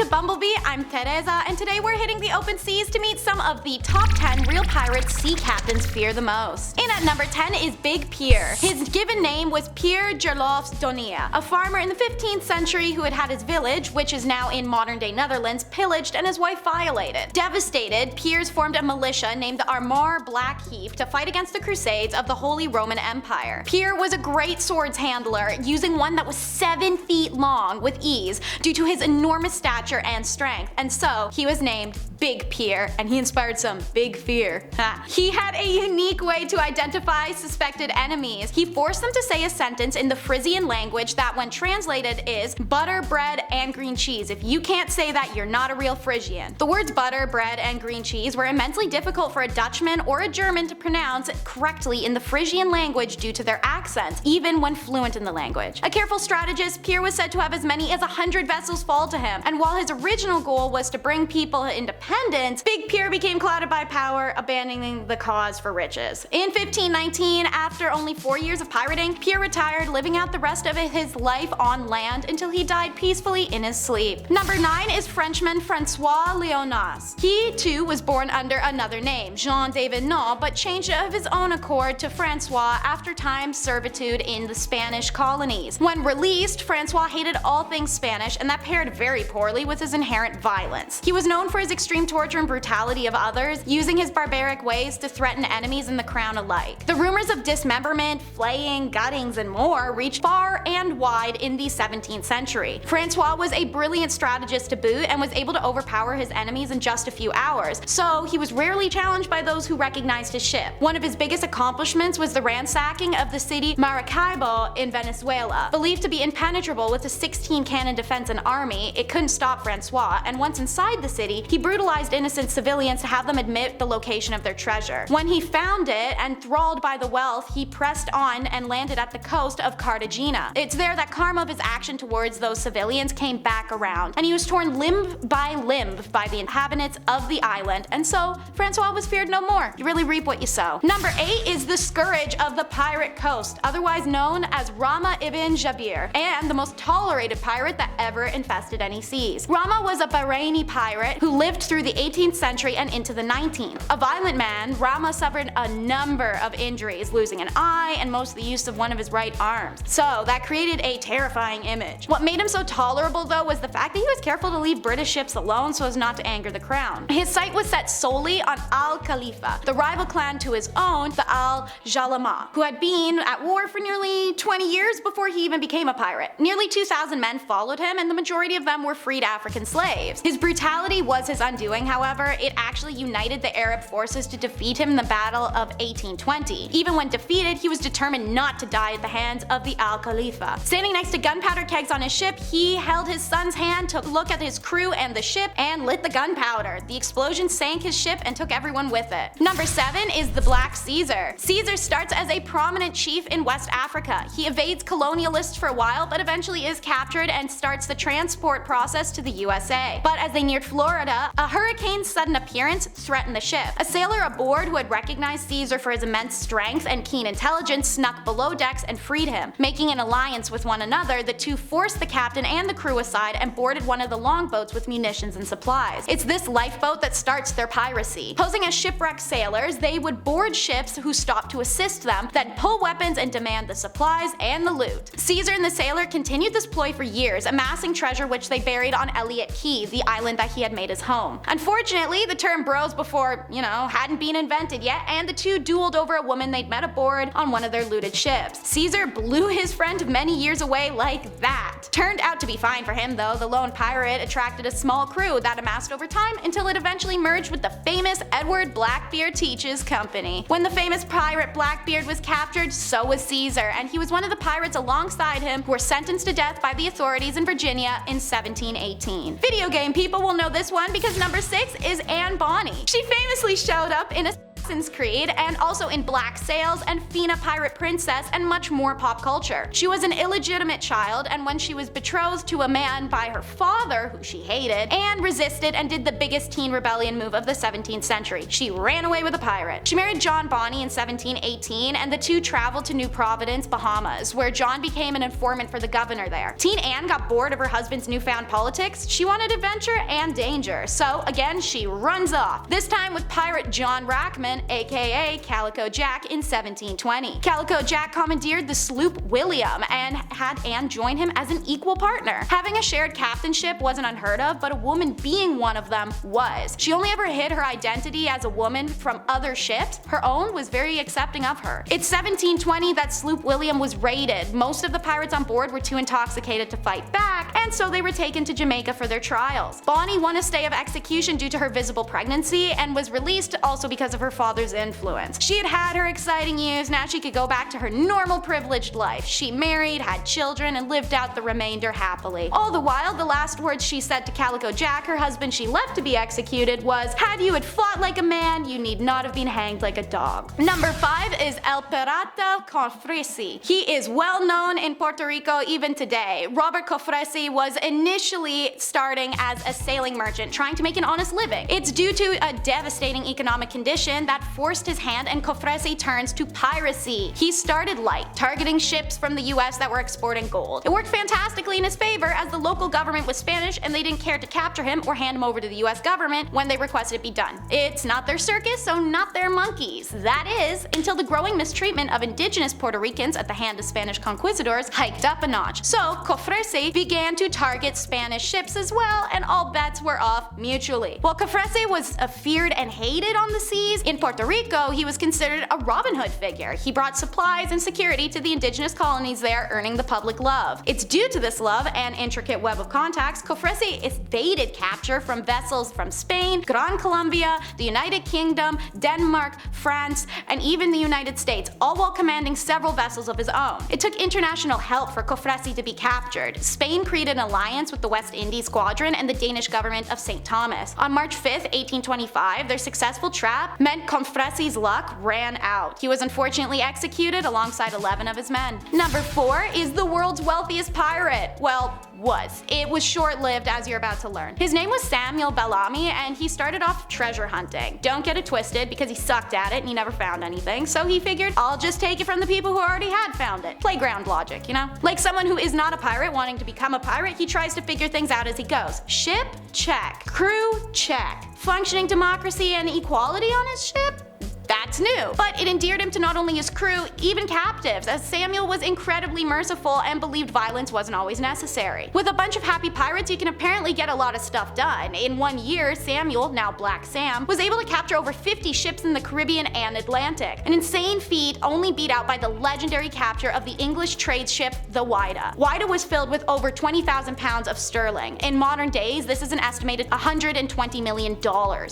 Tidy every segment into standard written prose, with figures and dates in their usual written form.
Bumblebee, I'm Teresa, and today we're hitting the open seas to meet some of the top 10 real pirates sea captains fear the most. In at number 10 is Big Pier. His given name was Pier Gerlofs Donia, a farmer in the 15th century who had had his village, which is now in modern-day Netherlands, pillaged and his wife violated. Devastated, Piers formed a militia named the Armor Blackheath to fight against the Crusades of the Holy Roman Empire. Pier was a great swords handler, using one that was 7 feet long with ease due to his enormous stature and strength, and so he was named Big Pier, and he inspired some big fear. He had a unique way to identify suspected enemies. He forced them to say a sentence in the Frisian language that, when translated, is butter, bread, and green cheese. If you can't say that, you're not a real Frisian. The words butter, bread, and green cheese were immensely difficult for a Dutchman or a German to pronounce correctly in the Frisian language due to their accents, even when fluent in the language. A careful strategist, Pier was said to have as many as 100 vessels fall to him, and while his original goal was to bring people to independence, Big Pier became clouded by power, abandoning the cause for riches. In 1519, after only 4 years of pirating, Pier retired, living out the rest of his life on land until he died peacefully in his sleep. Number 9 is Frenchman Francois Leonas. He too was born under another name, Jean David-Non, but changed of his own accord to Francois after time's servitude in the Spanish colonies. When released, Francois hated all things Spanish, and that paired very poorly with his inherent violence. He was known for his extreme torture and brutality of others, using his barbaric ways to threaten enemies and the crown alike. The rumors of dismemberment, flaying, guttings, and more reached far and wide in the 17th century. Francois was a brilliant strategist to boot and was able to overpower his enemies in just a few hours, so he was rarely challenged by those who recognized his ship. One of his biggest accomplishments was the ransacking of the city Maracaibo in Venezuela. Believed to be impenetrable with a 16-cannon defense and army, it couldn't stop Francois, and once inside the city, he brutalized innocent civilians to have them admit the location of their treasure. When he found it, enthralled by the wealth, he pressed on and landed at the coast of Cartagena. It's there that karma of his action towards those civilians came back around, and he was torn limb by the inhabitants of the island, and so Francois was feared no more. You really reap what you sow. Number 8 is the scourge of the pirate coast, otherwise known as Rama Ibn Jabir, and the most tolerated pirate that ever infested any seas. Rama was a Bahraini pirate who lived through the 18th century and into the 19th. A violent man, Rama suffered a number of injuries, losing an eye and most of the use of one of his right arms. So that created a terrifying image. What made him so tolerable, though, was the fact that he was careful to leave British ships alone so as not to anger the crown. His sight was set solely on Al Khalifa, the rival clan to his own, the Al Jalama, who had been at war for nearly 20 years before he even became a pirate. Nearly 2,000 men followed him, and the majority of them were freed African slaves. His brutality was his undoing, however. It actually united the Arab forces to defeat him in the Battle of 1820. Even when defeated, he was determined not to die at the hands of the Al Khalifa. Standing next to gunpowder kegs on his ship, he held his son's hand to look at his crew and the ship and lit the gunpowder. The explosion sank his ship and took everyone with it. Number 7 is the Black Caesar. Caesar starts as a prominent chief in West Africa. He evades colonialists for a while, but eventually is captured and starts the transport process to the USA. But as they neared Florida, a hurricane's sudden appearance threatened the ship. A sailor aboard who had recognized Caesar for his immense strength and keen intelligence snuck below decks and freed him. Making an alliance with one another, the two forced the captain and the crew aside and boarded one of the longboats with munitions and supplies. It's this lifeboat that starts their piracy. Posing as shipwrecked sailors, they would board ships who stopped to assist them, then pull weapons and demand the supplies and the loot. Caesar and the sailor continued this ploy for years, amassing treasure which they buried on Elliot Key, the island that he had made his home. Unfortunately, the term bros before, hadn't been invented yet, and the two dueled over a woman they'd met aboard on one of their looted ships. Caesar blew his friend many years away like that. Turned out to be fine for him, though. The lone pirate attracted a small crew that amassed over time until it eventually merged with the famous Edward Blackbeard Teaches Company. When the famous pirate Blackbeard was captured, so was Caesar, and he was one of the pirates alongside him who were sentenced to death by the authorities in Virginia in 1718. Video game people will know this one because number 6 is Bonny. She famously showed up in a Assassin's Creed, and also in Black Sails and Fina Pirate Princess, and much more pop culture. She was an illegitimate child, and when she was betrothed to a man by her father, who she hated, Anne resisted and did the biggest teen rebellion move of the 17th century. She ran away with a pirate. She married John Bonny in 1718, and the two traveled to New Providence, Bahamas, where John became an informant for the governor there. Teen Anne got bored of her husband's newfound politics. She wanted adventure and danger, so again she runs off, this time with pirate John Rackman, aka Calico Jack, in 1720. Calico Jack commandeered the sloop William and had Anne join him as an equal partner. Having a shared captainship wasn't unheard of, but a woman being one of them was. She only ever hid her identity as a woman from other ships. Her own was very accepting of her. It's 1720 that sloop William was raided. Most of the pirates on board were too intoxicated to fight back, and so they were taken to Jamaica for their trials. Bonny won a stay of execution due to her visible pregnancy and was released also because of her father's influence. She had had her exciting years, now she could go back to her normal privileged life. She married, had children, and lived out the remainder happily. All the while, the last words she said to Calico Jack, her husband she left to be executed, was, "Had you had fought like a man, you need not have been hanged like a dog." Number 5 is El Pirata Cofresi. He is well known in Puerto Rico even today. Robert Cofresi was initially starting as a sailing merchant, trying to make an honest living. It's due to a devastating economic condition that forced his hand, and Cofresi turns to piracy. He started light, targeting ships from the US that were exporting gold. It worked fantastically in his favor, as the local government was Spanish and they didn't care to capture him or hand him over to the US government when they requested it be done. It's not their circus, so not their monkeys. That is, until the growing mistreatment of indigenous Puerto Ricans at the hand of Spanish conquistadors hiked up a notch. So Cofresi began to target Spanish ships as well, and all bets were off mutually. While Cofresi was feared and hated on the seas, in Puerto Rico he was considered a Robin Hood figure. He brought supplies and security to the indigenous colonies there, earning the public love. It's due to this love and intricate web of contacts, Cofresi evaded capture from vessels from Spain, Gran Colombia, the United Kingdom, Denmark, France, and even the United States, all while commanding several vessels of his own. It took international help for Cofresi to be captured. Spain created an alliance with the West Indies Squadron and the Danish government of St. Thomas. On March 5th, 1825, their successful trap meant Cofresi's luck ran out. He was unfortunately executed alongside 11 of his men. Number 4 is the world's wealthiest pirate. Well, was. It was short-lived, as you're about to learn. His name was Samuel Bellamy, and he started off treasure hunting. Don't get it twisted, because he sucked at it and he never found anything, so he figured, I'll just take it from the people who already had found it. Playground logic, you know? Like someone who is not a pirate wanting to become a pirate, he tries to figure things out as he goes. Ship? Check. Crew? Check. Functioning democracy and equality on his ship? That's new. But it endeared him to not only his crew, even captives, as Samuel was incredibly merciful and believed violence wasn't always necessary. With a bunch of happy pirates, you can apparently get a lot of stuff done. In 1 year, Samuel, now Black Sam, was able to capture over 50 ships in the Caribbean and Atlantic. An insane feat only beat out by the legendary capture of the English trade ship the Whydah. Whydah was filled with over 20,000 pounds of sterling. In modern days, this is an estimated $120 million.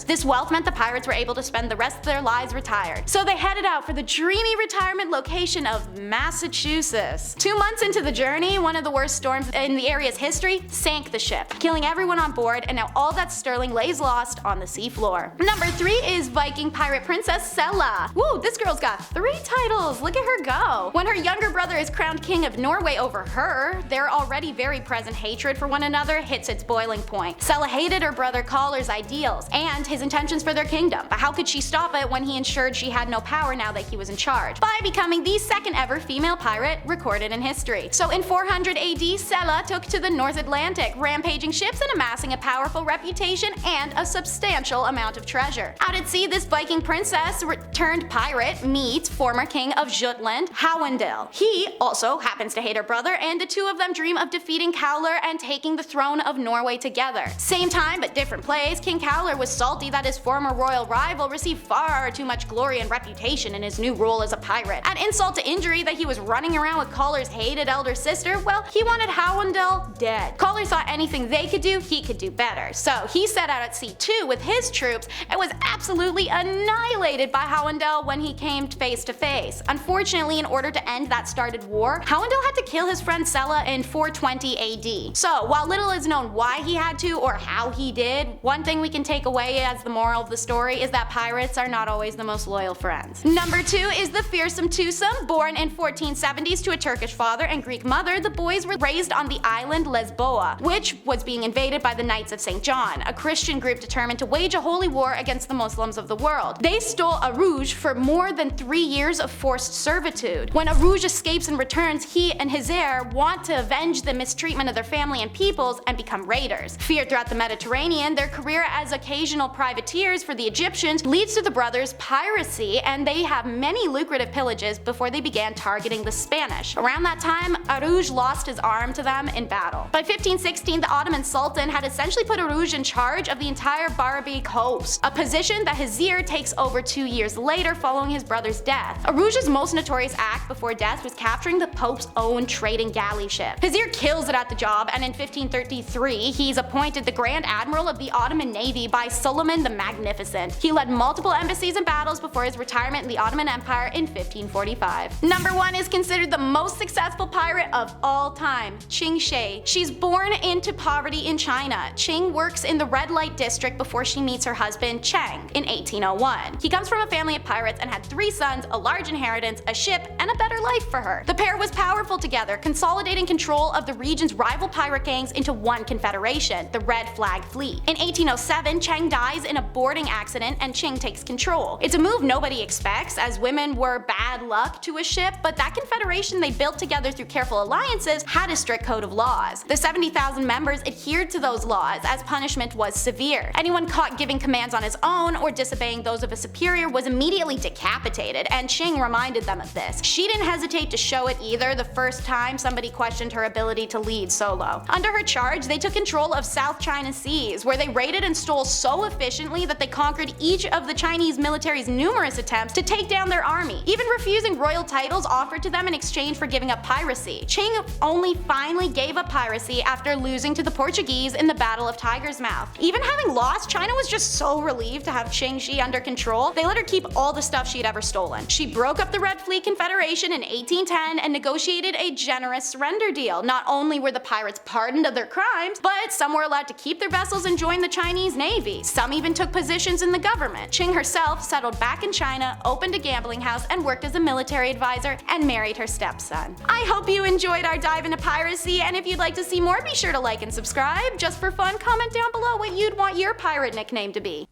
This wealth meant the pirates were able to spend the rest of their lives retired. So they headed out for the dreamy retirement location of Massachusetts. 2 months into the journey, one of the worst storms in the area's history sank the ship, killing everyone on board, and now all that sterling lays lost on the seafloor. Number 3 is Viking pirate princess Cela. Woo, this girl's got 3 titles, look at her go. When her younger brother is crowned king of Norway over her, their already very present hatred for one another hits its boiling point. Cela hated her brother Caller's ideals and his intentions for their kingdom, but how could she stop it when he ensured she had no power now that he was in charge? By becoming the second ever female pirate recorded in history. So in 400 AD, Cela took to the North Atlantic, rampaging ships and amassing a powerful reputation and a substantial amount of treasure. Out at sea, this Viking princess turned pirate meets former king of Jutland, Howendel. He also happens to hate her brother, and the two of them dream of defeating Cowler and taking the throne of Norway together. Same time but different place, King Cowler was salty that his former royal rival received far too much glory and reputation in his new role as a pirate. Add insult to injury that he was running around with Caller's hated elder sister, well, he wanted Howendel dead. Caller thought anything they could do, he could do better. So he set out at sea too with his troops and was absolutely annihilated by Howendel when he came face to face. Unfortunately, in order to end that started war, Howendel had to kill his friend Cela in 420 AD. So while little is known why he had to or how he did, one thing we can take away as the moral of the story is that pirates are not always the most loyal loyal friends. Number 2 is the fearsome twosome. Born in 1470s to a Turkish father and Greek mother, the boys were raised on the island Lesboa, which was being invaded by the Knights of St. John, a Christian group determined to wage a holy war against the Muslims of the world. They stole Arouge for more than 3 years of forced servitude. When Arouge escapes and returns, he and his heir want to avenge the mistreatment of their family and peoples and become raiders. Feared throughout the Mediterranean, their career as occasional privateers for the Egyptians leads to the brothers' piracy, and they have many lucrative pillages before they began targeting the Spanish. Around that time, Arouge lost his arm to them in battle. By 1516, the Ottoman Sultan had essentially put Arouge in charge of the entire Barbary coast, a position that his heir takes over 2 years later following his brother's death. Arouge's most notorious act before death was capturing the Pope's own trading galley ship. His heir kills it at the job, and in 1533, he's appointed the Grand Admiral of the Ottoman Navy by Suleiman the Magnificent. He led multiple embassies and battles before his retirement in the Ottoman Empire in 1545. Number 1 is considered the most successful pirate of all time, Ching Shih. She's born into poverty in China. Ching works in the red light district before she meets her husband Cheng in 1801. He comes from a family of pirates and had 3 sons, a large inheritance, a ship, and a better life for her. The pair was powerful together, consolidating control of the region's rival pirate gangs into one confederation, the Red Flag Fleet. In 1807, Cheng dies in a boarding accident and Ching takes control. It's a move nobody expects, as women were bad luck to a ship, but that confederation they built together through careful alliances had a strict code of laws. The 70,000 members adhered to those laws, as punishment was severe. Anyone caught giving commands on his own or disobeying those of a superior was immediately decapitated, and Ching reminded them of this. She didn't hesitate to show it either the first time somebody questioned her ability to lead solo. Under her charge, they took control of South China Seas, where they raided and stole so efficiently that they conquered each of the Chinese military's numerous attempts to take down their army, even refusing royal titles offered to them in exchange for giving up piracy. Ching only finally gave up piracy after losing to the Portuguese in the Battle of Tiger's Mouth. Even having lost, China was just so relieved to have Ching Shih under control, they let her keep all the stuff she'd ever stolen. She broke up the Red Fleet Confederation in 1810 and negotiated a generous surrender deal. Not only were the pirates pardoned of their crimes, but some were allowed to keep their vessels and join the Chinese Navy. Some even took positions in the government. Ching herself settled back in China, opened a gambling house, and worked as a military advisor, and married her stepson. I hope you enjoyed our dive into piracy, and if you'd like to see more, be sure to like and subscribe. Just for fun, comment down below what you'd want your pirate nickname to be.